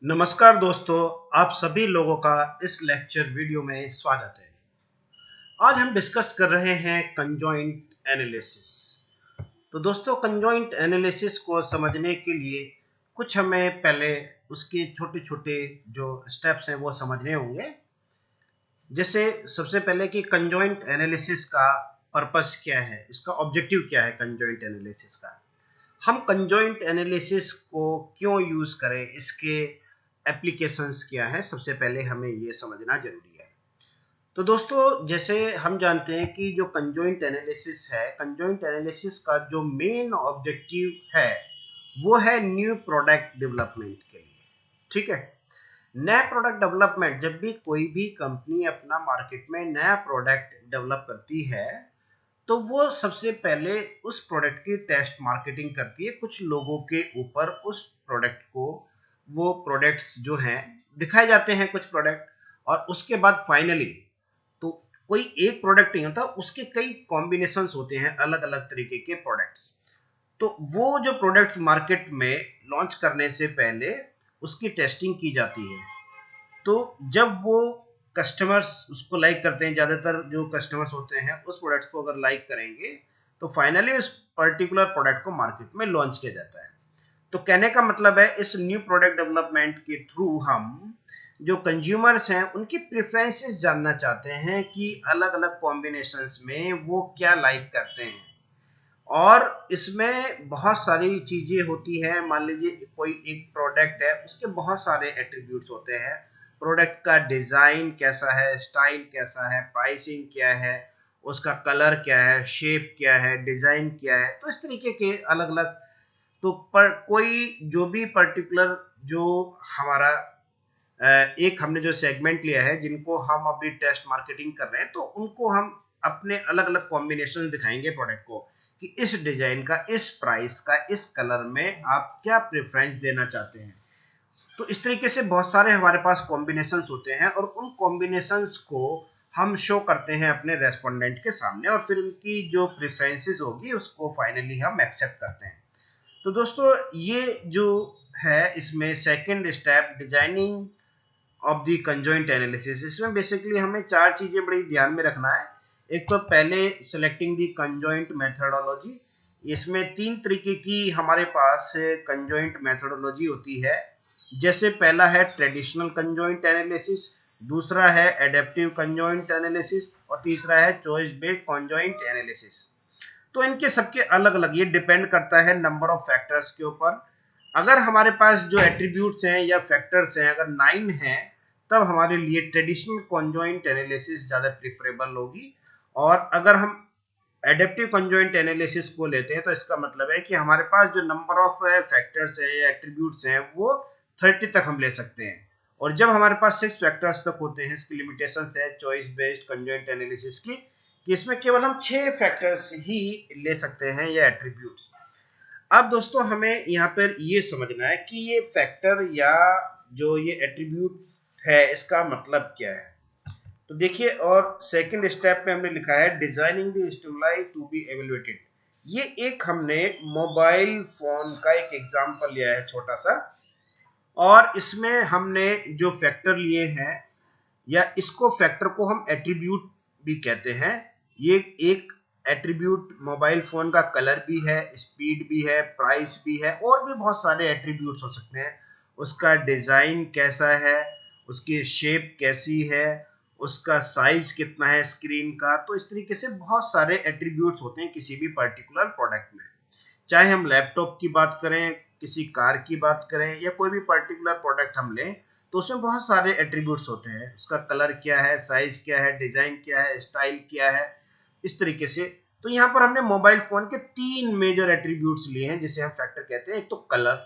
नमस्कार दोस्तों, आप सभी लोगों का इस लेक्चर वीडियो में स्वागत है। आज हम डिस्कस कर रहे हैं कंजॉइंट एनालिसिस। तो दोस्तों, कंजॉइंट एनालिसिस को समझने के लिए कुछ हमें पहले उसके छोटे-छोटे जो स्टेप्स हैं वो समझने होंगे। जैसे सबसे पहले कि कंजॉइंट एनालिसिस का पर्पस क्या है, इसका ऑब्जेक्टिव क्या है कंजॉइंट एनालिसिस का। हम कंजॉइंट एनालिसिस को क्यों यूज करें, इसके एप्लीकेशंस क्या है, सबसे पहले हमें ये समझना जरूरी है। तो दोस्तों, जैसे हम जानते हैं कि जो कंजॉइंट एनालिसिस है, कंजॉइंट एनालिसिस का जो मेन ऑब्जेक्टिव है वो है न्यू प्रोडक्ट डेवलपमेंट के लिए। ठीक है, नया प्रोडक्ट डेवलपमेंट, जब भी कोई भी कंपनी अपना मार्केट में नया प्रोडक्ट डेवलप करती है तो वो सबसे पहले उस प्रोडक्ट की टेस्ट मार्केटिंग करती है कुछ लोगों के ऊपर। उस प्रोडक्ट को, वो प्रोडक्ट्स जो हैं दिखाए जाते हैं कुछ प्रोडक्ट, और उसके बाद फाइनली तो कोई एक प्रोडक्ट नहीं होता, उसके कई कॉम्बिनेशंस होते हैं अलग अलग तरीके के प्रोडक्ट्स। तो वो जो प्रोडक्ट मार्केट में लॉन्च करने से पहले उसकी टेस्टिंग की जाती है। तो जब वो कस्टमर्स उसको लाइक करते हैं, ज्यादातर जो कस्टमर्स होते हैं उस प्रोडक्ट को अगर लाइक करेंगे तो फाइनली उस पर्टिकुलर प्रोडक्ट को मार्केट में लॉन्च किया जाता है। तो कहने का मतलब है, इस न्यू प्रोडक्ट डेवलपमेंट के थ्रू हम जो कंज्यूमर्स हैं उनकी प्रेफरेंसेस जानना चाहते हैं कि अलग अलग कॉम्बिनेशंस में वो क्या लाइक करते हैं। और इसमें बहुत सारी चीजें होती हैं। मान लीजिए कोई एक प्रोडक्ट है, उसके बहुत सारे एट्रीब्यूट्स होते हैं। प्रोडक्ट का डिजाइन कैसा है, स्टाइल कैसा है, प्राइसिंग क्या है, उसका कलर क्या है, शेप क्या है, डिजाइन क्या है, तो इस तरीके के अलग अलग। तो पर कोई जो भी पर्टिकुलर जो हमारा एक हमने जो सेगमेंट लिया है, जिनको हम अभी टेस्ट मार्केटिंग कर रहे हैं, तो उनको हम अपने अलग अलग कॉम्बिनेशन दिखाएंगे प्रोडक्ट को कि इस डिजाइन का, इस प्राइस का, इस कलर में आप क्या प्रेफरेंस देना चाहते हैं। तो इस तरीके से बहुत सारे हमारे पास कॉम्बिनेशंस होते हैं और उन कॉम्बिनेशंस को हम शो करते हैं अपने रेस्पोंडेंट के सामने, और फिर उनकी जो प्रेफरेंसेस होगी उसको फाइनली हम एक्सेप्ट करते हैं। तो दोस्तों, ये जो है इसमें second step, designing of the conjoint analysis, इसमें बेसिकली हमें चार चीजें बड़ी ध्यान में रखना है। एक तो पहले सिलेक्टिंग द कंजॉइंट मेथोडोलॉजी। इसमें तीन तरीके की हमारे पास कंजॉइंट मेथोडोलॉजी होती है। जैसे पहला है ट्रेडिशनल कंजॉइंट एनालिसिस, दूसरा है एडेप्टिव कंजॉइंट एनालिसिस, और तीसरा है चॉइस बेस्ड कंजॉइंट एनालिसिस। तो इनके सबके अलग अलग, ये डिपेंड करता है नंबर ऑफ फैक्टर्स के ऊपर। अगर हमारे पास जो एट्रीब्यूट्स हैं या फैक्टर्स हैं अगर 9 हैं, तब हमारे लिए ट्रेडिशनल कॉन्जॉइंट एनालिसिस ज्यादा प्रिफरेबल होगी। और अगर हम एडेप्टिव कॉन्जॉइंट एनालिसिस को लेते हैं तो इसका मतलब है कि हमारे पास जो नंबर ऑफ फैक्टर्स है या एट्रीब्यूट्स हैं वो 30 तक हम ले सकते हैं। और जब हमारे पास 6 फैक्टर्स तक होते हैं, इसकी लिमिटेशन है चॉइस बेस्ड कॉन्जॉइंट एनालिसिस की, कि इसमें केवल हम 6 फैक्टर्स ही ले सकते हैं या एट्रीब्यूट्स। अब दोस्तों, हमें यहाँ पर ये समझना है कि ये फैक्टर या जो ये एट्रीब्यूट है इसका मतलब क्या है। तो देखिए, और सेकंड स्टेप में हमने लिखा है designing the stimuli to be evaluated. ये एक हमने मोबाइल फोन का एक एग्जांपल लिया है छोटा सा, और इसमें हमने जो फैक्टर लिए हैं, या इसको फैक्टर को हम एट्रीब्यूट भी कहते हैं। ये एक एट्रीब्यूट मोबाइल फोन का कलर भी है, स्पीड भी है, प्राइस भी है, और भी बहुत सारे एट्रीब्यूट्स हो सकते हैं। उसका डिजाइन कैसा है, उसकी शेप कैसी है, उसका साइज कितना है स्क्रीन का। तो इस तरीके से बहुत सारे एट्रीब्यूट्स होते हैं किसी भी पर्टिकुलर प्रोडक्ट में। चाहे हम लैपटॉप की बात करें, किसी कार की बात करें, या कोई भी पर्टिकुलर प्रोडक्ट हम लें, तो उसमें बहुत सारे एट्रीब्यूट्स होते हैं। उसका कलर क्या है, साइज क्या है, डिजाइन क्या है, स्टाइल क्या है, इस तरीके से। तो यहाँ पर हमने मोबाइल फोन के 3 मेजर एट्रीब्यूट्स लिए हैं जिसे हम फैक्टर कहते हैं। एक तो कलर,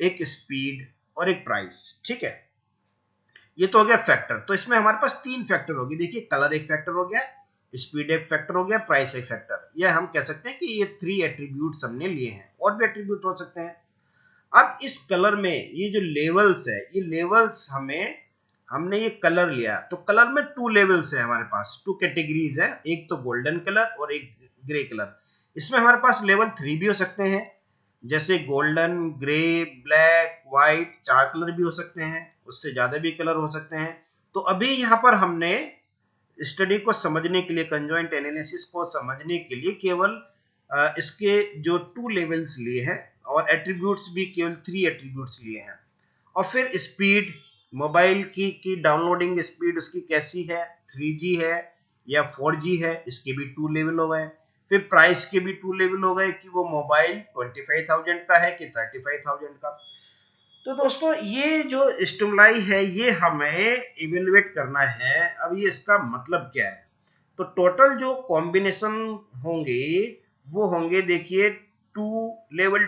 एक स्पीड, और एक प्राइस। ठीक है, ये तो हो गया फैक्टर। तो इसमें हमारे पास 3 फैक्टर होगी। देखिए, कलर एक फैक्टर हो गया, स्पीड एक फैक्टर हो गया, प्राइस एक फैक्टर। यह हम कह सकते हैं कि ये 3 एट्रीब्यूट्स हमने लिए हैं, और भी एट्रीब्यूट हो सकते हैं। अब इस कलर में ये जो लेवल्स है, ये लेवल्स हमने ये कलर लिया, तो कलर में 2 लेवल्स है हमारे पास, 2 कैटेगरीज है। एक तो गोल्डन कलर और एक ग्रे कलर। इसमें हमारे पास लेवल 3 भी हो सकते हैं, जैसे golden, grey, black, white, 4 colour भी हो सकते हैं, उससे ज्यादा भी कलर हो सकते हैं। तो अभी यहाँ पर हमने स्टडी को समझने के लिए, कंजॉइंट एनालिसिस को समझने के लिए केवल इसके जो 2 लेवल्स लिए हैं और एट्रीब्यूट्स भी केवल 3 एट्रीब्यूट्स लिए हैं। और फिर स्पीड, मोबाइल की डाउनलोडिंग स्पीड उसकी कैसी है, 3G है या 4G है, इसके भी 2 लेवल हो गए। फिर प्राइस के भी 2 लेवल हो गए कि वो मोबाइल 25,000 का है कि 35,000 का। तो दोस्तों ये जो स्टिमुलाई है ये हमें इवेलुएट करना है। अब ये इसका मतलब क्या है? तो टोटल जो कॉम्बिनेशन होंगे वो होंगे, देखिए 2 लेवल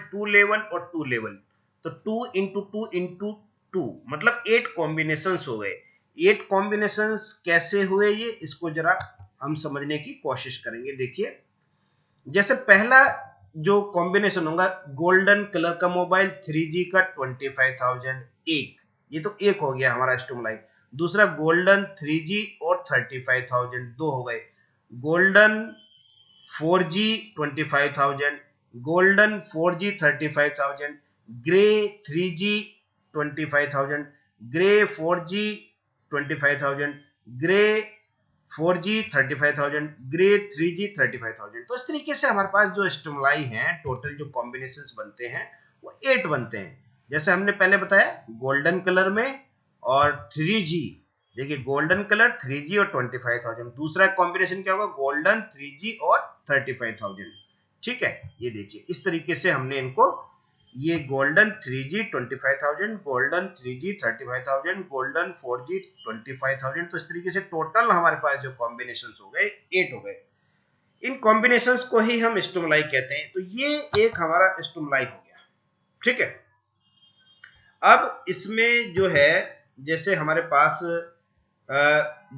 और 2 लेवल। तो 2 इंटू 2 इंटू 2 मतलब 8 कॉम्बिनेशन हो गए। 8 कॉम्बिनेशन कैसे हुए ये, इसको जरा हम समझने की कोशिश करेंगे। देखिए जैसे पहला जो कॉम्बिनेशन होगा, गोल्डन कलर का मोबाइल 3G का 25,000, एक, ये तो एक हो गया हमारा स्टिमुलाई। दूसरा गोल्डन 3G और 35,000, दो हो गए। Golden 4G 25,000, golden 4G 35,000, grey 3G 25,000, grey 4G 25,000, grey 4G 35,000, grey 3G 35,000। तो इस तरीके से हमारे पास जो स्टिमुलाई हैं, टोटल जो कॉम्बिनेशंस बनते हैं वो 8 बनते हैं। जैसे हमने पहले बताया गोल्डन कलर में और 3G, देखिए गोल्डन कलर 3G और 25,000। दूसरा कॉम्बिनेशन क्या होगा, गोल्डन 3G और 35,000। ठीक है, ये देखिए इस तरीके से हमने इनको, ये golden 3G 25,000, golden 3G 35,000, golden 4G 25,000। तो इस तरीके से टोटल हमारे पास जो कॉम्बिनेशंस हो गए 8 हो गए। इन कॉम्बिनेशंस को ही हम स्टिमुलाई कहते हैं। तो ये एक हमारा स्टिमुलाई हो गया। ठीक है, अब इसमें जो है, जैसे हमारे पास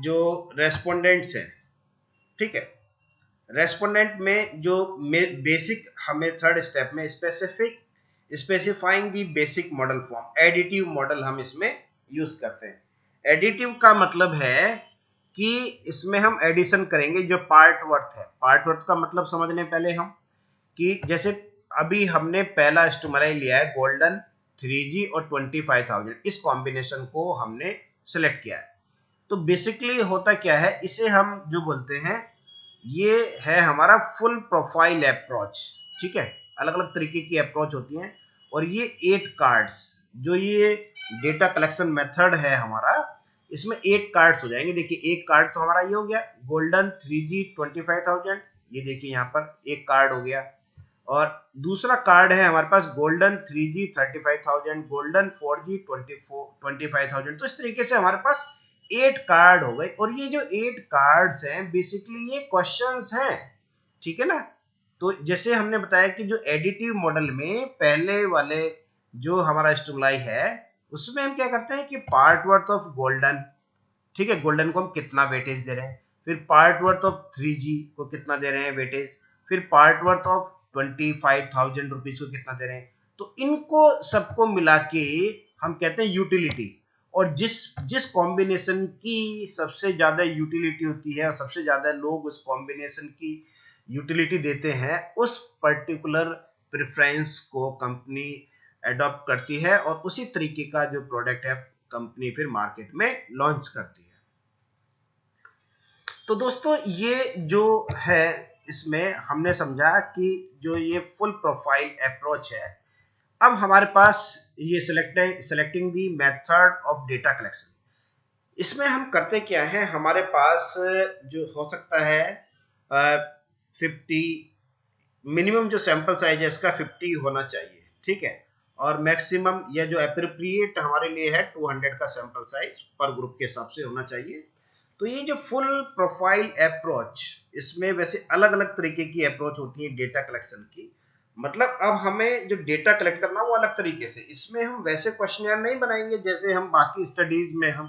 जो रेस्पोंडेंट्स हैं, ठीक है, रेस्पोंडेंट में जो बेसिक, हमें थर्ड स्टेप में specifying the basic model form, additive model हम इसमें यूज करते हैं। एडिटिव का मतलब है कि इसमें हम एडिशन करेंगे जो पार्ट वर्थ है। पार्ट वर्थ का मतलब समझने पहले हम, कि जैसे अभी हमने पहला स्टिमुलाई लिया है गोल्डन 3G और 25,000, इस कॉम्बिनेशन को हमने सेलेक्ट किया है। तो बेसिकली होता क्या है, इसे हम जो बोलते हैं, ये है हमारा फुल प्रोफाइल अप्रोच। ठीक है, अलग अलग तरीके की अप्रोच होती हैं। और ये 8 कार्ड्स, जो ये डेटा कलेक्शन मेथड है हमारा, इसमें 8 कार्ड्स हो जाएंगे। देखिए एक कार्ड तो हमारा ये हो गया गोल्डन 3G 25,000, ये देखिए यहाँ पर एक कार्ड हो गया। और दूसरा कार्ड है हमारे पास गोल्डन 3G 35,000, गोल्डन 4G 25,000। तो इस तरीके से हमारे पास 8 कार्ड हो गए। और ये जो 8 कार्ड्स हैं बेसिकली ये क्वेश्चंस हैं। ठीक है ना। तो जैसे हमने बताया कि जो एडिटिव मॉडल में पहले वाले जो हमारा स्टिमुलाई है, उसमें हम क्या करते हैं कि पार्ट वर्थ ऑफ गोल्डन, ठीक है, गोल्डन को हम कितना वेटेज दे रहे हैं, फिर पार्ट वर्थ ऑफ 3G को कितना दे रहे हैं वेटेज, फिर पार्ट वर्थ ऑफ 25,000 रुपीज को कितना दे रहे हैं। तो इनको सबको मिला के हम कहते हैं यूटिलिटी। और जिस जिस कॉम्बिनेशन की सबसे ज्यादा यूटिलिटी होती है और सबसे ज्यादा लोग उस कॉम्बिनेशन की यूटिलिटी देते हैं, उस पर्टिकुलर प्रेफरेंस को कंपनी एडॉप्ट करती है और उसी तरीके का जो प्रोडक्ट है कंपनी फिर मार्केट में लॉन्च करती है। तो दोस्तों ये जो है, इसमें हमने समझा कि जो ये फुल प्रोफाइल अप्रोच है। अब हमारे पास ये selecting the method of data collection, इसमें हम करते क्या है, हमारे पास जो हो सकता है 50, मिनिमम जो सैंपल साइज है इसका 50 होना चाहिए। ठीक है, और मैक्सिमम या जो एप्रोप्रिएट हमारे लिए है 200 का सैंपल साइज पर ग्रुप के हिसाब से होना चाहिए। तो ये जो फुल प्रोफाइल अप्रोच, इसमें वैसे अलग अलग तरीके की अप्रोच होती है डेटा कलेक्शन की। मतलब अब हमें जो डेटा कलेक्ट करना वो अलग तरीके से, इसमें हम वैसे क्वेश्चनर नहीं बनाएंगे जैसे हम बाकी स्टडीज में हम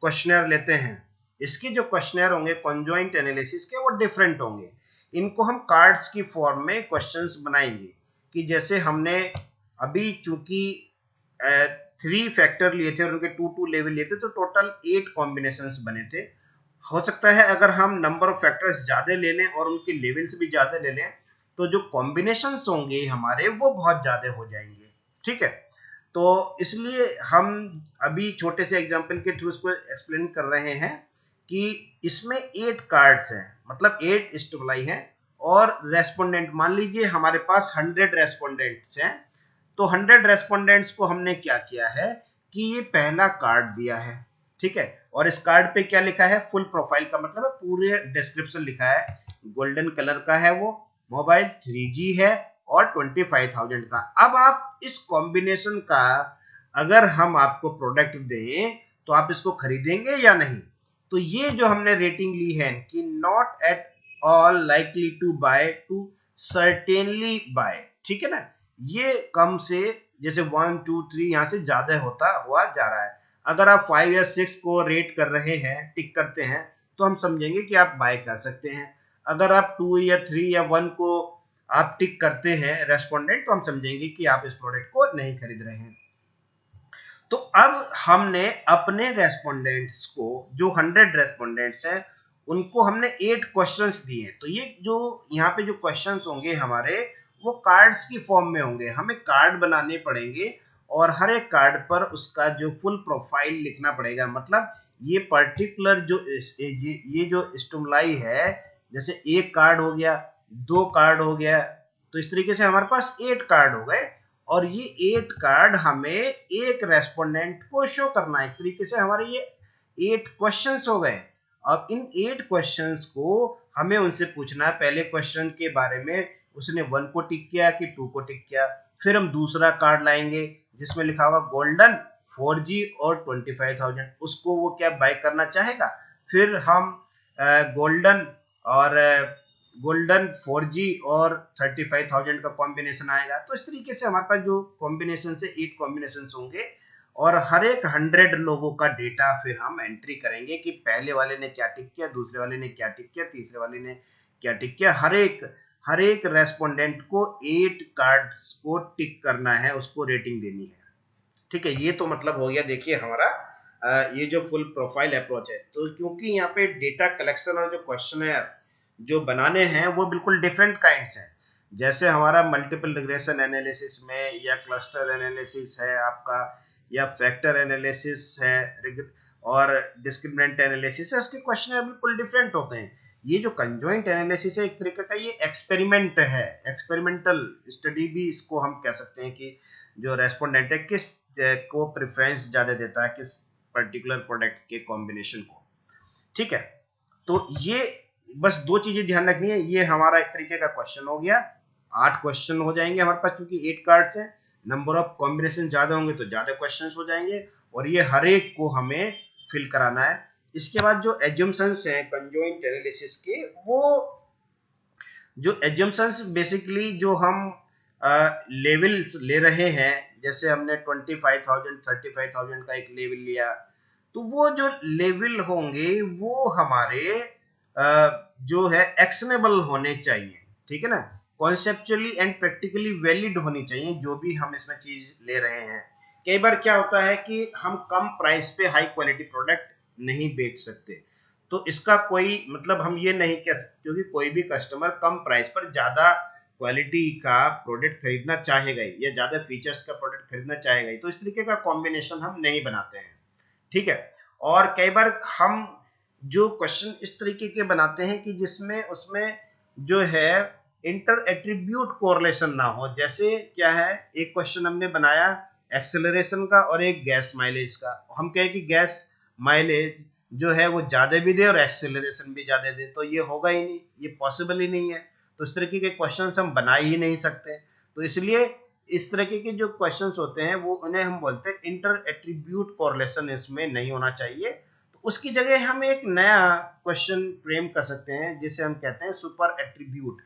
क्वेश्चनर लेते हैं। इसके जो क्वेश्चनर होंगे कंजॉइंट एनालिसिस के, वो डिफरेंट होंगे। इनको हम कार्ड्स की फॉर्म में क्वेश्चंस बनाएंगे, कि जैसे हमने अभी चूंकि 3 फैक्टर लिए थे और उनके 2 लेवल लिए थे, तो टोटल 8 कॉम्बिनेशंस बने थे। हो सकता है अगर हम नंबर ऑफ फैक्टर्स ज्यादा ले लें और उनके लेवल्स भी ज्यादा ले लें, तो जो कॉम्बिनेशंस होंगे हमारे वो बहुत ज्यादा हो जाएंगे। ठीक है, तो इसलिए हम अभी छोटे से एग्जांपल के थ्रू इसको एक्सप्लेन कर रहे हैं कि इसमें 8 कार्ड्स हैं, मतलब 8 स्टिमुलाई हैं और रेस्पोंडेंट, मान लीजिए हमारे पास 100 रेस्पोंडेंट्स हैं, तो 100 रेस्पोंडेंट्स को हमने क्या किया है कि ये पहला कार्ड दिया है, ठीक है, और इस कार्ड पे क्या लिखा है, फुल प्रोफाइल का मतलब है पूरे डिस्क्रिप्शन लिखा है, गोल्डन कलर का है वो, मोबाइल 3G है और 25,000 का। अब आप इस कॉम्बिनेशन का अगर हम आपको प्रोडक्ट दें तो आप इसको खरीदेंगे या नहीं? तो ये जो हमने रेटिंग ली है कि not at all likely to buy to certainly buy, ठीक है ना, ये कम से जैसे 1 2 3 यहां से ज्यादा होता हुआ जा रहा है। अगर आप 5 या 6 को रेट कर रहे हैं, टिक करते हैं, तो हम समझेंगे कि आप बाय कर सकते हैं। अगर आप 2 या 3 या 1 को आप टिक करते हैं रेस्पोंडेंट, तो हम समझेंगे कि आप इस प्रोडक्ट को नहीं खरीद रहे हैं। तो अब हमने अपने रेस्पोंडेंट्स को, जो 100 रेस्पोंडेंट्स हैं, उनको हमने 8 क्वेश्चंस दिए। तो ये जो यहाँ पे जो क्वेश्चंस होंगे हमारे, वो कार्ड्स की फॉर्म में होंगे, हमें कार्ड बनाने पड़ेंगे और हर एक कार्ड पर उसका जो फुल प्रोफाइल लिखना पड़ेगा। मतलब ये पर्टिकुलर जो ये जो स्टिमुलाई है, जैसे एक कार्ड हो गया, 2 कार्ड हो गया, तो इस तरीके से हमारे पास 8 कार्ड हो गए और ये 8 कार्ड हमें एक रेस्पोंडेंट को शो करना है। एक तरीके से हमारे ये 8 क्वेश्चंस हो गए। अब इन 8 क्वेश्चंस को हमें उनसे पूछना है। पहले क्वेश्चन के बारे में उसने 1 को टिक किया कि 2 को टिक किया, फिर हम दूसरा कार्ड लाएंगे जिसमें लिखा हुआ गोल्डन 4G और 25,000, उसको वो क्या बाय करना चाहेगा। फिर हम गोल्डन और गोल्डन 4G और 35,000 का कॉम्बिनेशन आएगा। तो इस तरीके से हमारे पास जो कॉम्बिनेशन से 8 कॉम्बिनेशन होंगे और हर एक 100 लोगों का डेटा फिर हम एंट्री करेंगे कि पहले वाले ने क्या टिक किया, दूसरे वाले ने क्या टिक किया, तीसरे वाले ने क्या टिक किया। हर एक रेस्पोंडेंट को 8 कार्ड्स को टिक करना है, उसको रेटिंग देनी है, ठीक है। ये तो मतलब हो गया, देखिए हमारा ये जो फुल प्रोफाइल अप्रोच है। तो क्योंकि यहाँ पे डेटा कलेक्शन और जो क्वेश्चनर जो बनाने हैं वो बिल्कुल डिफरेंट काइंड्स हैं। जैसे हमारा मल्टीपल रिग्रेशन एनालिसिस में या क्लस्टर एनालिसिस है आपका, या फैक्टर एनालिसिस है और डिस्क्रिमिनेंट एनालिसिस है, उसके क्वेश्चनर बिल्कुल डिफरेंट होते हैं। ये जो कंजॉइंट एनालिसिस है एक तरीके का ये एक्सपेरिमेंट है, एक्सपेरिमेंटल स्टडी भी इसको हम कह सकते हैं कि जो रेस्पोंडेंट है किस को प्रेफरेंस ज्यादा देता है, किस पर्टिकुलर प्रोडक्ट के कॉम्बिनेशन को, ठीक है। तो ये बस 2 चीजें ध्यान रखनी है। ये हमारा एक तरीके का क्वेश्चन हो गया, 8 क्वेश्चन हो जाएंगे हमारे पास, क्योंकि 8 कार्ड्स हैं, नंबर ऑफ कॉम्बिनेशन ज्यादा होंगे तो ज्यादा क्वेश्चंस हो जाएंगे और ये हर एक को हमें फिल कराना है। इसके बाद जो एज्यूम्शंस हैं कंजॉइंट एनालिसिस के, वो जो एज्यूम्शंस बेसिकली जो हम लेवल्स ले रहे हैं, जैसे हमने 25,000 35,000 का एक लेवल लिया, तो वो जो लेवल होंगे वो हमारे जो है एक्शनेबल होने चाहिए, ठीक है ना, कॉन्सेप्चुअली एंड प्रैक्टिकली वैलिड होनी चाहिए जो भी हम इसमें चीज ले रहे हैं। कई बार क्या होता है कि हम कम प्राइस पे हाई क्वालिटी प्रोडक्ट नहीं बेच सकते, तो इसका कोई मतलब हम ये नहीं कह सकते, क्योंकि कोई भी कस्टमर कम प्राइस पर ज्यादा क्वालिटी का प्रोडक्ट खरीदना चाहेगा ही, या ज्यादा फीचर्स का प्रोडक्ट खरीदना चाहेगा ही, तो इस तरीके का कॉम्बिनेशन हम नहीं बनाते हैं, ठीक है। और कई बार हम जो क्वेश्चन इस तरीके के बनाते हैं कि जिसमें उसमें जो है इंटर एट्रीब्यूट कोरिलेशन ना हो। जैसे क्या है, एक क्वेश्चन हमने बनाया एक्सेलरेशन का और एक गैस माइलेज का, हम कहें कि गैस माइलेज जो है वो ज्यादा भी दे और एक्सेलरेशन भी ज्यादा दे, तो ये होगा ही नहीं, ये पॉसिबल ही नहीं है। तो इस तरीके के क्वेश्चंस हम बना ही नहीं सकते। तो इसलिए इस तरह के जो क्वेश्चंस होते हैं वो उन्हें हम बोलते हैं इंटर एट्रीब्यूट कोरिलेशन, इसमें नहीं होना चाहिए। तो उसकी जगह हम एक नया क्वेश्चन फ्रेम कर सकते हैं जिसे हम कहते हैं सुपर एट्रीब्यूट।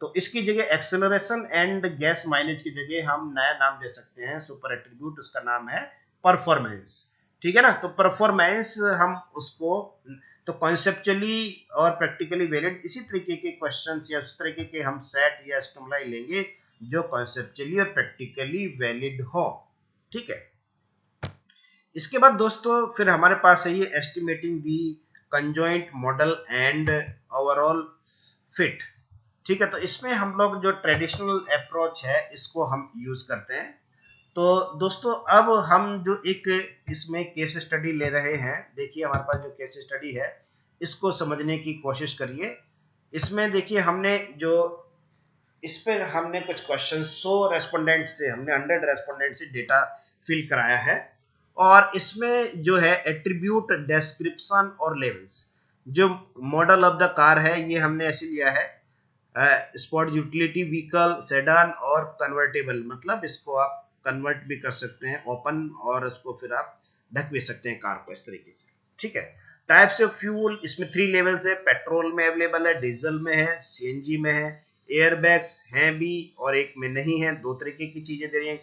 तो इसकी जगह एक्सेलरेशन एंड गैस माइलेज की जगह हम नया नाम दे सकते हैं सुपर एट्रीब्यूट, उसका नाम है परफॉर्मेंस, ठीक है ना। तो परफॉर्मेंस हम उसको, तो कॉन्सेप्चुअली और प्रैक्टिकली वैलिड इसी तरीके के क्वेश्चंस या उस तरीके के हम सेट या स्टिमुलाई लेंगे जो कॉन्सेप्चुअली और प्रैक्टिकली वैलिड हो, ठीक है। इसके बाद दोस्तों फिर हमारे पास है ये estimating the conjoint model and overall fit, ठीक है। तो इसमें हम लोग जो ट्रेडिशनल अप्रोच है इसको हम यूज करते हैं। तो दोस्तों अब हम जो एक इसमें केस स्टडी ले रहे हैं, देखिए हमारे पास जो केस स्टडी है इसको समझने की कोशिश करिए। इसमें देखिए हमने जो इस पर हमने कुछ क्वेश्चन 100 रेस्पोंडेंट से, हमने 100 रेस्पोंडेंट से डेटा फिल कराया है। और इसमें जो है एट्रीब्यूट, डिस्क्रिप्शन और लेवल्स, जो मॉडल ऑफ द कार है ये हमने ऐसे लिया है स्पोर्ट यूटिलिटी व्हीकल, सेडान और कन्वर्टेबल, मतलब इसको आप कन्वर्ट भी कर सकते हैं ओपन, और इसको फिर आप ढक भी सकते हैं कार को इस तरीके से, ठीक है। टाइप्स ऑफ फ्यूल, इसमें 3 लेवल्स है, पेट्रोल में अवेलेबल है, डीजल में है, सीएनजी में है। एयरबैग्स हैं भी और एक में नहीं है, दो तरीके की चीजें दे रही हैं।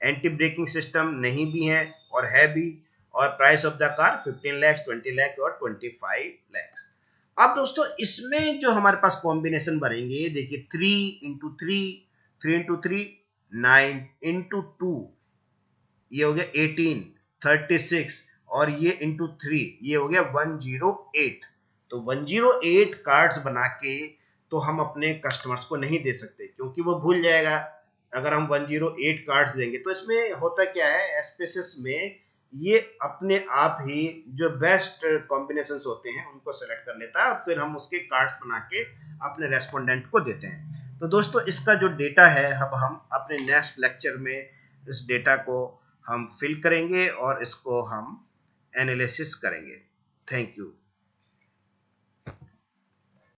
एंटी ब्रेकिंग सिस्टम नहीं भी है और है भी। और price of the car 15 lakh, 20 lakh और 25 लाख। अब दोस्तों इसमें जो हमारे पास कॉम्बिनेशन बनेंगे, देखिए 3 into 3, 3 into 3, 9 into 2, ये हो गया 18, 36, और ये इंटू 3, ये हो गया 108। तो 108 कार्ड्स बना के तो हम अपने कस्टमर्स को नहीं दे सकते, क्योंकि वो भूल जाएगा अगर हम 108 कार्ड्स देंगे। तो इसमें होता क्या है, एसपीएसएस में ये अपने आप ही जो बेस्ट कॉम्बिनेशंस होते हैं उनको सेलेक्ट कर लेता है, और फिर हम उसके कार्ड्स बना के अपने रेस्पोंडेंट को देते हैं। तो दोस्तों इसका जो डेटा है अब हम अपने नेक्स्ट लेक्चर में इस डेटा को हम फिल करेंगे और इसको हम एनालिसिस करेंगे। Thank you.